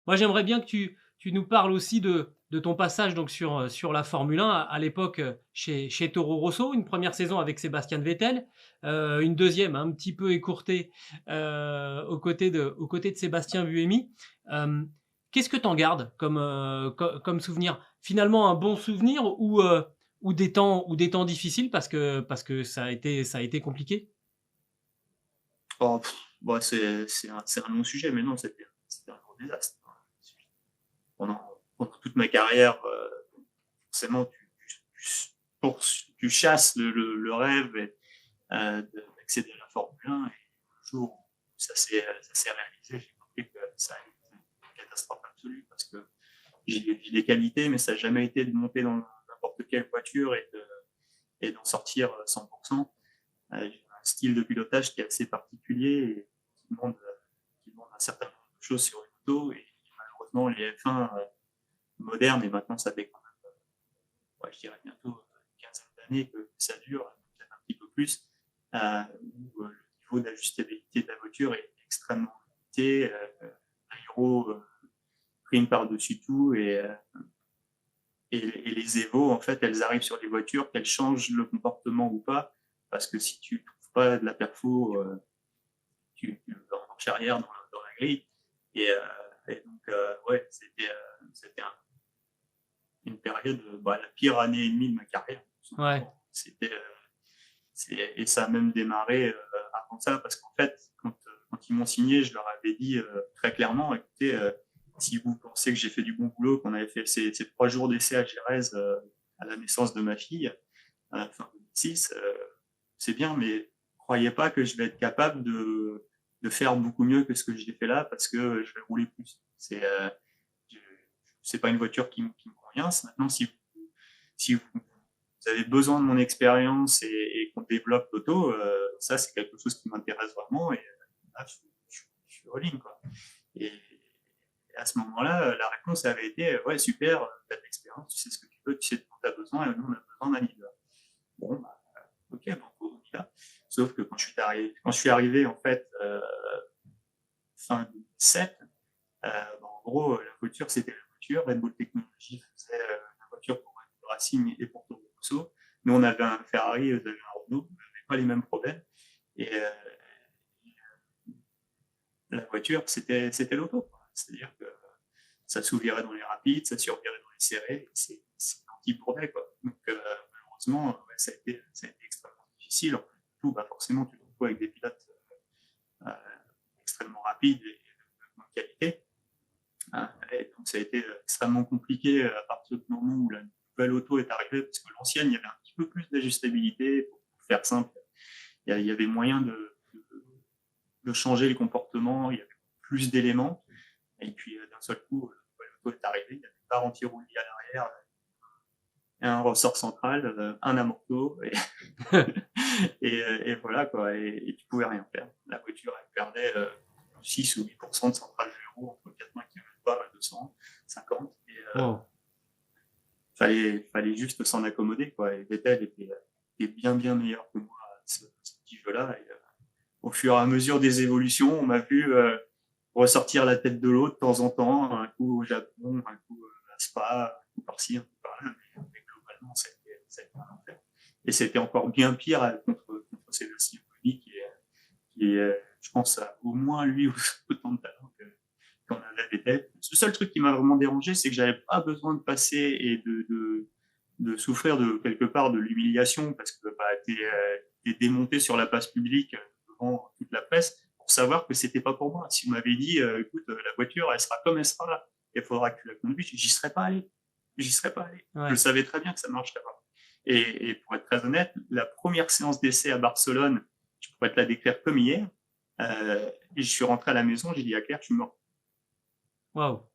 Moi, j'aimerais bien que tu nous parles aussi de ton passage donc sur la Formule 1 à l'époque, chez Toro Rosso, une première saison avec Sébastien Vettel, une deuxième un petit peu écourtée, aux côtés de Sébastien Buemi. Hem, Qu'est-ce que tu en gardes comme souvenir? Finalement un bon souvenir ou des temps difficiles parce que ça a été compliqué? Oh, bah, c'est un long sujet, mais non, c'était un gros désastre. Pendant toute ma carrière, forcément, tu chasses le rêve d'accéder à la Formule 1, et le jour où ça s'est réalisé, j'ai compris que ça a été une catastrophe absolue, parce que j'ai des qualités, mais ça n'a jamais été de monter dans n'importe quelle voiture et d'en sortir 100%. J'ai un style de pilotage qui est assez particulier et qui demande un certain nombre de choses sur une auto. Et malheureusement, les F1 modernes, et maintenant ça fait quand même, ouais, je dirais bientôt une quinzaine d'années que ça dure, peut-être un petit peu plus, où le niveau d'ajustabilité de la voiture est extrêmement limité. L'aéro prime par-dessus tout, et les Evo, en fait, elles arrivent sur les voitures, qu'elles changent le comportement ou pas, parce que si tu ne trouves pas de la perfo, tu vas en marche arrière dans la grille. Et, euh, et donc, ouais, c'était une période, bah, la pire année et demie de ma carrière. Ouais. Et ça a même démarré avant ça, parce qu'en fait, quand ils m'ont signé, je leur avais dit très clairement, écoutez, si vous pensez que j'ai fait du bon boulot, qu'on avait fait ces 3 jours d'essai à Gérèse à la naissance de ma fille, à la fin 2006, c'est bien, mais croyez pas que je vais être capable de faire beaucoup mieux que ce que j'ai fait là, parce que je vais rouler plus. C'est pas une voiture qui me convient. Maintenant, si vous avez besoin de mon expérience et qu'on développe l'auto, ça, c'est quelque chose qui m'intéresse vraiment. Et là, je suis all-in, quoi. Et à ce moment-là, la réponse avait été ouais, super, tu as de l'expérience, tu sais ce que tu veux, tu sais de quoi tu as besoin, et nous, on a besoin d'un leader. Bon, bah, ok, bon, on y va. Sauf que quand je suis arrivé en fait, fin 2007, en gros, la voiture, c'était la voiture. Red Bull Technologies faisait la voiture pour Red Bull Racing et pour Toro Rosso. Nous, on avait un Ferrari, eux avaient un Renault, on n'avait pas les mêmes problèmes. Et la voiture, c'était l'auto. C'est-à-dire que ça s'ouvrirait dans les rapides, ça survirait dans les serrés, c'est anti-bourdet, quoi. Donc, malheureusement, ouais, ça a été extrêmement difficile. En plus, tout, bah, forcément, tu te retrouves avec des pilotes euh, extrêmement rapides et de bonne qualité. Et donc, ça a été extrêmement compliqué à partir du moment où la nouvelle auto est arrivée, parce que l'ancienne, il y avait un petit peu plus d'ajustabilité. Pour faire simple, il y avait moyen de changer les comportements, il y avait plus d'éléments. Et puis, d'un seul coup, la nouvelle auto est arrivée, il y avait une barre anti-roulis à l'arrière, un ressort central, un amorto, et voilà, quoi. Et tu pouvais rien faire. La voiture, elle perdait 6 ou 8% de centrale vélo entre 80 km/h et 250. Et Wow. fallait juste s'en accommoder, quoi. Et Vettel était bien, bien meilleur que moi à ce petit jeu-là. Et au fur et à mesure des évolutions, on m'a vu ressortir la tête de l'eau de temps en temps, un coup au Japon, un coup à Spa, un coup par-ci, un coup par-là. Mais globalement, ça a été un enfer. Et c'était encore bien pire contre Sébastien Buemi, qui est, je pense, au moins lui autant de talent qu'on avait Vettel. Le seul truc qui m'a vraiment dérangé, c'est que j'avais pas besoin de passer et de souffrir de quelque part de l'humiliation, parce que bah, t'es démonté sur la place publique devant toute la presse pour savoir que c'était pas pour moi. Si on m'avait dit, écoute, la voiture, elle sera comme elle sera, il faudra que tu la conduises, j'y serais pas allé. J'y serais pas allé. Je Ouais. savais très bien que ça ne marcherait pas. Et pour être très honnête, la première séance d'essai à Barcelone, je pourrais te la décrire comme hier. Et je suis rentré à la maison, j'ai dit à Claire, je suis mort. Waouh.